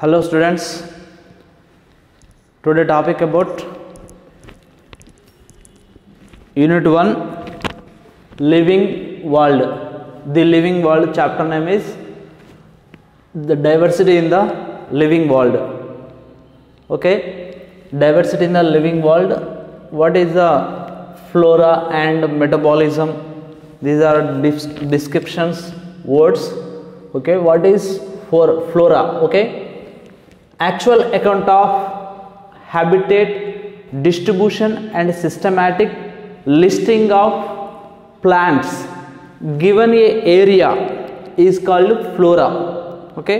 Hello students, today topic about Unit 1 Living World. The living world chapter name is the diversity in the living world. Okay, diversity in the living world. What is the flora and metabolism? These are descriptions words. Okay, what is for flora? Okay, actual account of habitat, distribution and systematic listing of plants given a area is called flora. Okay,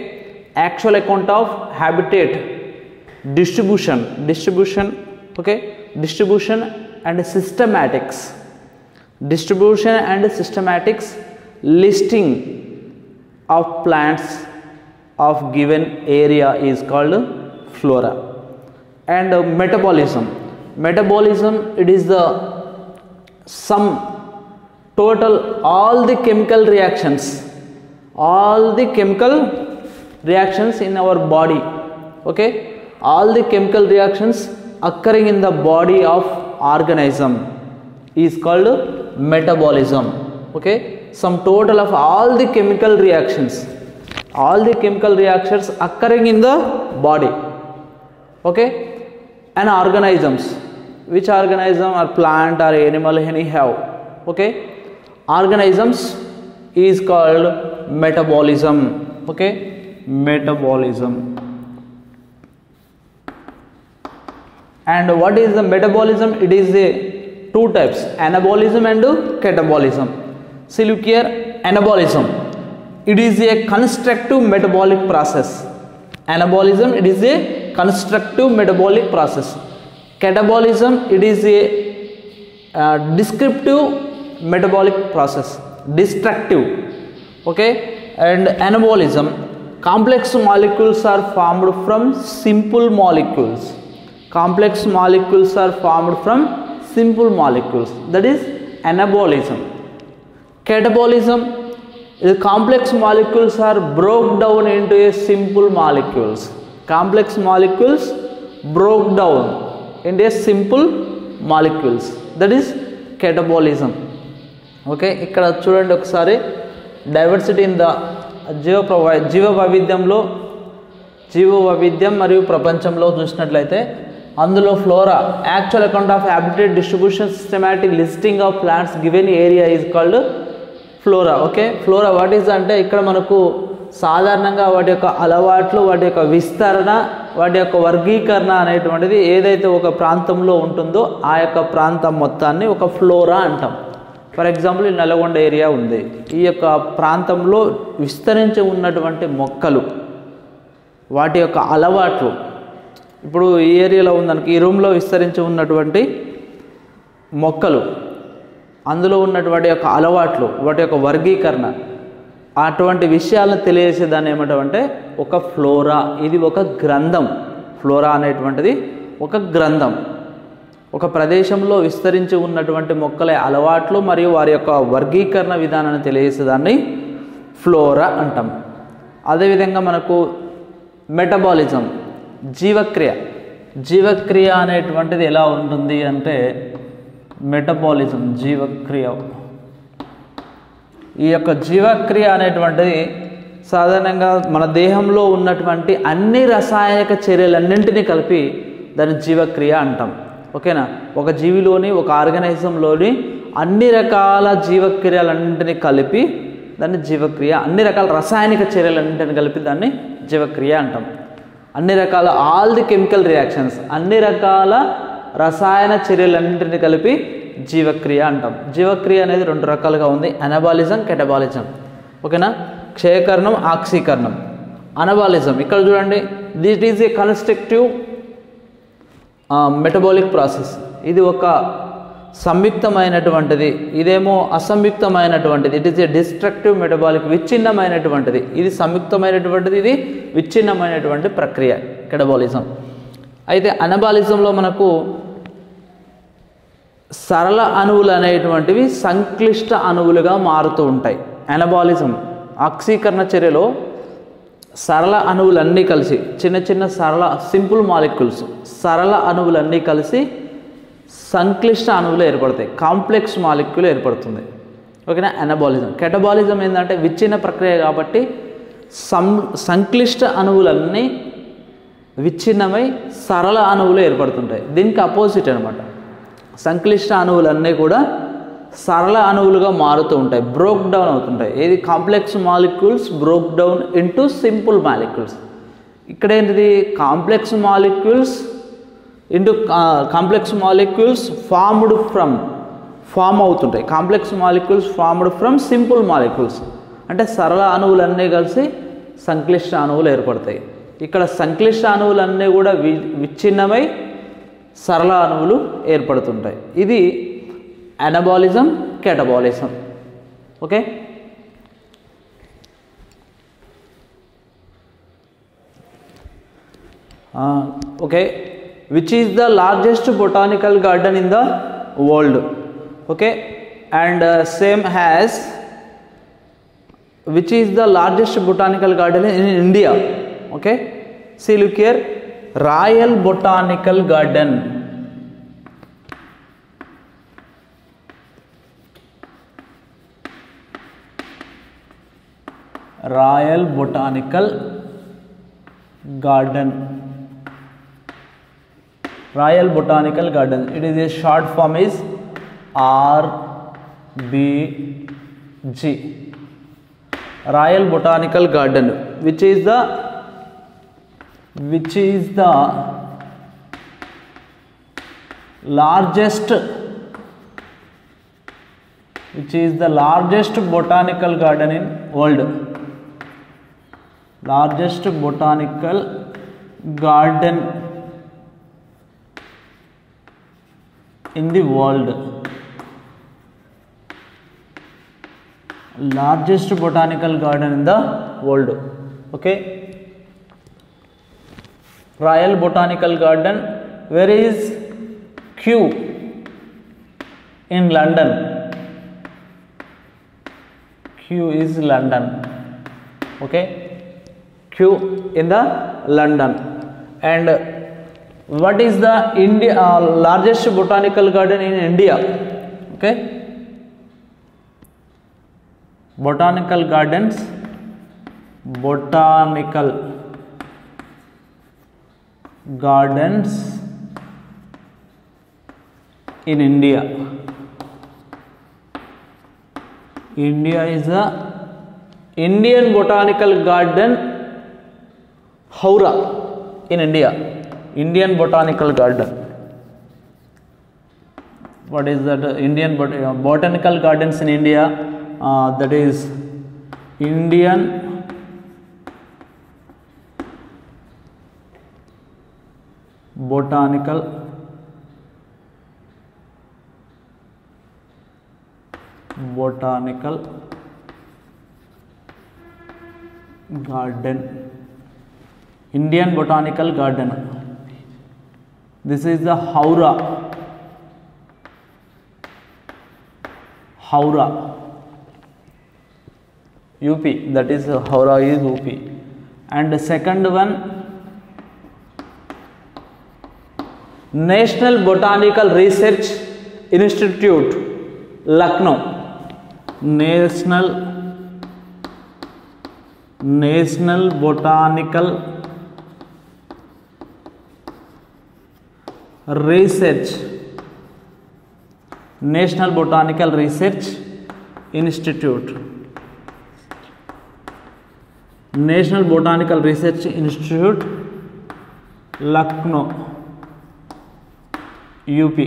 actual account of habitat, distribution okay, distribution and systematics listing of plants of given area is called flora. And metabolism, it is the sum total all the chemical reactions in our body. Okay, all the chemical reactions occurring in the body of organism is called metabolism. Okay, sum total of all the chemical reactions occurring in the body. Okay, and organisms, which organism are plant or animal anyhow. Okay, organisms is called metabolism. Okay, metabolism. And what is the metabolism? It is a two types, anabolism and catabolism. See, look here, anabolism, it is a constructive metabolic process. Anabolism, it is a constructive metabolic process. Catabolism, it is a descriptive metabolic process, destructive. Okay, and anabolism, complex molecules are formed from simple molecules. That is anabolism. Catabolism, the complex molecules are broke down into a simple molecules. Complex molecules broke down into a simple molecules. That is catabolism. Okay, ఇక్కడ చూడండి ఒకసారి, diversity in the జీవ వైవిధ్యం మరియు ప్రపంచంలో చూసినట్లయితే అందులో flora, actual account of habitat, distribution, systematic listing of plants given area is called flora. Okay, flora what is అంటే ఇక్కడ మనకు సాధారణంగా వాటి యొక్క అలవాట్లు, వాటి యొక్క విస్తరణ, వాటి యొక్క వర్గీకరణ అనేటువంటిది ఏదైతే ఒక ప్రాంతంలో ఉంటుందో ఆ యొక్క ప్రాంతం మొత్తాన్ని ఒక ఫ్లోరా అంటాం. ఫర్ ఎగ్జాంపుల్ ఈ నల్గొండ ఏరియా ఉంది, ఈ యొక్క ప్రాంతంలో విస్తరించి ఉన్నటువంటి మొక్కలు, వాటి యొక్క అలవాట్లు, ఇప్పుడు ఈ ఏరియాలో ఉందనుకో, ఈ రూమ్లో విస్తరించి ఉన్నటువంటి మొక్కలు, అందులో ఉన్నటువంటి యొక్క అలవాట్లు, వాటి యొక్క వర్గీకరణ, అటువంటి విషయాలను తెలియజేసేదాన్ని ఏమంటామంటే ఒక ఫ్లోరా. ఇది ఒక గ్రంథం. ఫ్లోరా అనేటువంటిది ఒక గ్రంథం. ఒక ప్రదేశంలో విస్తరించి ఉన్నటువంటి మొక్కల అలవాట్లు మరియు వారి యొక్క వర్గీకరణ విధానాన్ని తెలియజేసేదాన్ని ఫ్లోరా అంటాం. అదేవిధంగా మనకు మెటబాలిజం, జీవక్రియ అనేటువంటిది ఎలా ఉంటుంది అంటే మెటబాలిజం, జీవక్రియ. ఈ యొక్క జీవక్రియ అనేటువంటిది సాధారణంగా మన దేహంలో ఉన్నటువంటి అన్ని రసాయనిక చర్యలన్నింటినీ కలిపి దాన్ని జీవక్రియ అంటాం. ఓకేనా, ఒక జీవిలోని, ఒక ఆర్గనైజంలోని అన్ని రకాల జీవక్రియలన్నింటినీ కలిపి దాన్ని జీవక్రియ, అన్ని రకాల రసాయనిక చర్యలన్నింటినీ కలిపి దాన్ని జీవక్రియ అంటాం. అన్ని రకాల ఆల్ ది కెమికల్ రియాక్షన్స్, అన్ని రకాల రసాయన చర్యలన్నింటినీ కలిపి జీవక్రియ అంటాం. జీవక్రియ అనేది రెండు రకాలుగా ఉంది, అనబాలిజం, కెటబాలిజం. ఓకేనా, క్షయకరణం, ఆక్సీకరణం. అనబాలిజం ఇక్కడ చూడండి, this is a constructive metabolic process. ఇది ఒక సంయుక్తమైనటువంటిది, ఇదేమో అసంయుక్తమైనటువంటిది. It is a destructive metabolic, విచ్ఛిన్నమైనటువంటిది. ఇది సంయుక్తమైనటువంటిది, ఇది విచ్ఛిన్నమైనటువంటి ప్రక్రియ కెటబాలిజం. అయితే అనబాలిజంలో మనకు సరళ అణువులు అనేటువంటివి సంక్లిష్ట అణువులుగా మారుతూ ఉంటాయి. అనబాలిజం ఆక్సీకరణ చర్యలో సరళ అణువులన్నీ కలిసి చిన్న చిన్న సరళ సింపుల్ మాలిక్యూల్స్ సరళ అణువులన్నీ కలిసి సంక్లిష్ట అణువులు ఏర్పడతాయి, కాంప్లెక్స్ మాలిక్యూల్ ఏర్పడుతుంది. ఓకేనా. అనబాలిజం. కెటబాలిజం ఏంటంటే విచ్ఛిన్న ప్రక్రియ కాబట్టి సంక్లిష్ట అణువులన్నీ విచ్ఛిన్నమై సరళ అణువులు ఏర్పడుతుంటాయి. దీనికి అపోజిట్ అనమాట. సంక్లిష్ట అణువులన్నీ కూడా సరళ అణువులుగా మారుతూ ఉంటాయి, బ్రోక్ డౌన్ అవుతుంటాయి. ఏది complex molecules broke down into simple molecules. ఇక్కడ ఏంటిది complex molecules into complex molecules form అవుతుంటాయి. Complex molecules formed from simple molecules అంటే సరళ అణువులన్నీ కలిసి సంక్లిష్ట అణువులు ఏర్పడతాయి. ఇక్కడ సంక్లిష్ట అణువులన్నీ కూడా విచ్ఛిన్నమై సరళ అణువులు ఏర్పడుతుంటాయి. ఇది anabolism, catabolism. Okay. Okay. Which is the largest botanical garden in the world? Okay. And same has which is the largest botanical garden in India? Okay, see look here, Royal Botanical Garden. Royal Botanical Garden. Royal Botanical Garden, it is a short form is RBG. Royal Botanical Garden, which is the largest botanical garden in world. Largest botanical garden in the world. Largest botanical garden in the world. Okay. Royal Botanical Garden. Where is Kew? In London. Kew is London. Okay. Kew in the London. And what is the largest botanical garden in India? Okay. Botanical gardens in India. India is a Indian Botanical Garden, Howrah in India. Indian Botanical Garden. What is that? Indian Botanical Gardens in India. That is Indian Botanical Garden. Indian Botanical Garden. This is the Howrah. UP, that is Howrah is UP. And the second one, National Botanical Research Institute, Lucknow. National Botanical Research Institute. National Botanical Research Institute, Lucknow, UP,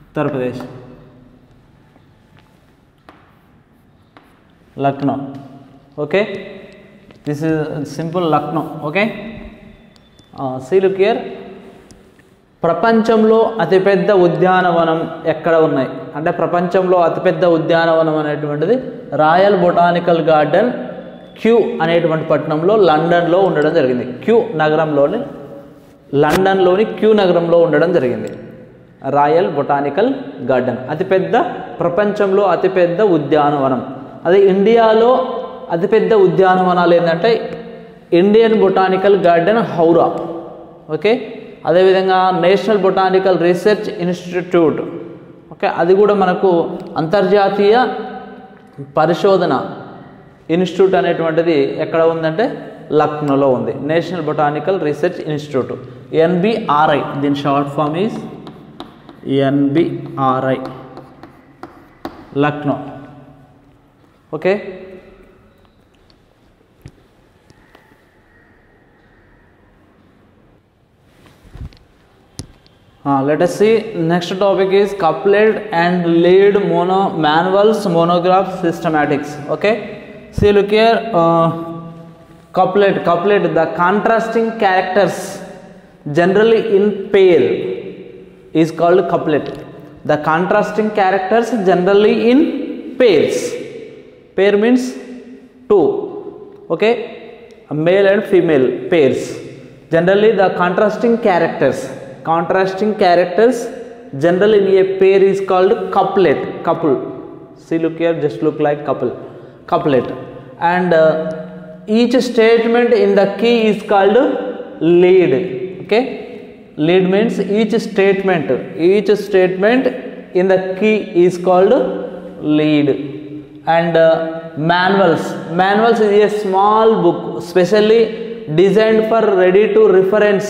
Uttar Pradesh. Lucknow. Okay, this is simple Lucknow. Okay, see look here. ప్రపంచంలో అతిపెద్ద ఉద్యానవనం ఎక్కడ ఉన్నాయి అంటే ప్రపంచంలో అతిపెద్ద ఉద్యానవనం అనేటువంటిది రాయల్ బొటానికల్ గార్డెన్ క్యూ అనేటువంటి పట్టణంలో లండన్లో ఉండడం జరిగింది. లండన్లోని క్యూ నగరంలో ఉండడం జరిగింది రాయల్ బొటానికల్ గార్డెన్. ప్రపంచంలో అతిపెద్ద ఉద్యానవనం. అదే ఇండియాలో అతిపెద్ద ఉద్యానవనాలు ఏంటంటే Indian botanical garden Howrah, okay. అదేవిధంగా national botanical research institute, okay, అది కూడా మనకు అంతర్జాతీయ పరిశోధన ఇన్స్టిట్యూట్ అనేటువంటిది ఎక్కడ ఉందంటే లక్నోలో ఉంది. National botanical research institute, NBRI, దీని short form is NBRI, Lucknow, okay. Let us see, next topic is coupled and lead manuals, monographs, systematics, okay. See, look here, couplet, the contrasting characters generally in pair is called couplet. The contrasting characters generally in pairs. Pair means two, okay, male and female pairs. Generally the contrasting characters generally in a pair is called couplet, couple. See, look here, just look like couplet. And each statement in the key is called lead, okay. Lead means each statement in the key is called lead. And manuals is a small book specially designed for ready to reference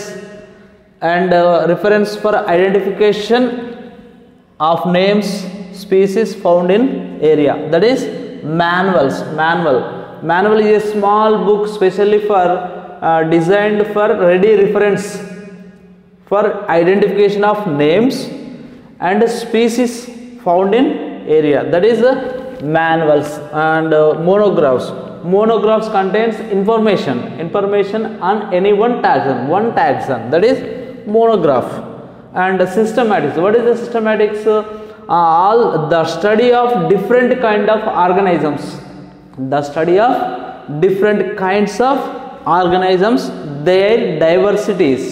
and reference for identification of names, species found in area. That is manuals. Manual is a small book specially for designed for ready reference for identification of names and species found in area. That is manuals. And monographs contains information on any one taxon, that is monograph. And systematics, what is the systematics? All the study of different kind of organisms, their diversities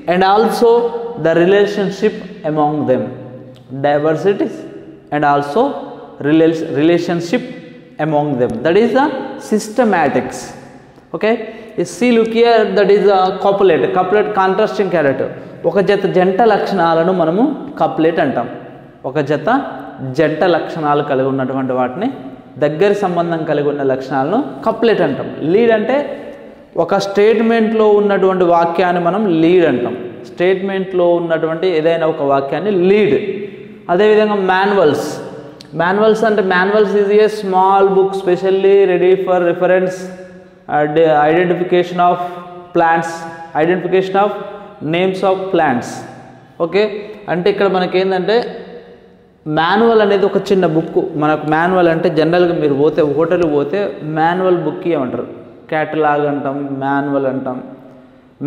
and also the relationship among them. That is the systematics, okay. See, look here, that is a couplet contrasting character. ఒక జంట లక్షణాలను మనము couplet అంటాం. ఒక జంట లక్షణాలు కలిగి ఉన్నటువంటి వాటిని, దగ్గర సంబంధం కలిగి ఉన్న లక్షణాలను కప్లెట్ అంటాం. లీడ్ అంటే ఒక స్టేట్మెంట్లో ఉన్నటువంటి వాక్యాన్ని మనం లీడ్ అంటాం. స్టేట్మెంట్లో ఉన్నటువంటి ఏదైనా ఒక వాక్యాన్ని లీడ్. అదేవిధంగా మాన్యువల్స్ అంటే manuals is a small book specially ready for reference identification of plants, identification of names of plants, okay. అంటే ఇక్కడ మనకేంటంటే మాన్యువల్ అనేది ఒక చిన్న బుక్. మనకు మాన్యువల్ అంటే జనరల్గా మీరు పోతే హోటల్కి పోతే మాన్యువల్ బుక్ ఏమంటారు, క్యాటలాగ్ అంటాం, మాన్యువల్ అంటాం.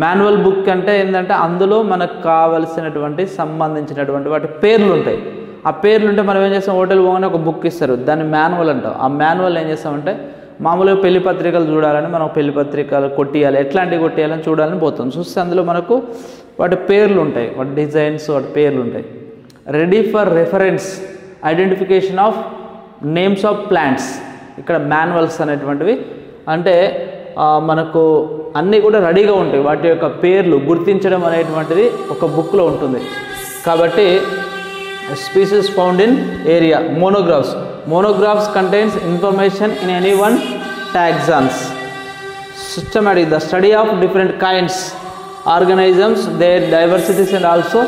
మాన్యువల్ బుక్ అంటే ఏంటంటే అందులో మనకు కావలసినటువంటి సంబంధించినటువంటి వాటి పేర్లు ఉంటాయి. ఆ పేర్లు ఉంటే మనం ఏం చేస్తాం, హోటల్ పోగానే ఒక బుక్ ఇస్తారు, దాన్ని మాన్యువల్ అంటాం. ఆ మాన్యువల్ ఏం చేస్తామంటే మామూలుగా పెళ్లి పత్రికలు చూడాలని మనం పెళ్లి పత్రికలు కొట్టియాలి, ఎట్లాంటివి కొట్టియాలని చూడాలని పోతాం. చూస్తే అందులో మనకు వాటి పేర్లు ఉంటాయి, వాటి డిజైన్స్, వాటి పేర్లు ఉంటాయి. Ready for reference identification of names of plants, ఇక్కడ మాన్యువల్స్ అనేటువంటివి అంటే మనకు అన్నీ కూడా రెడీగా ఉంటాయి. వాటి యొక్క పేర్లు గుర్తించడం అనేటువంటిది ఒక బుక్లో ఉంటుంది. కాబట్టి species found in area. monographs contains information in any one taxons. Systematic, the study of different kinds organisms, their diversities and also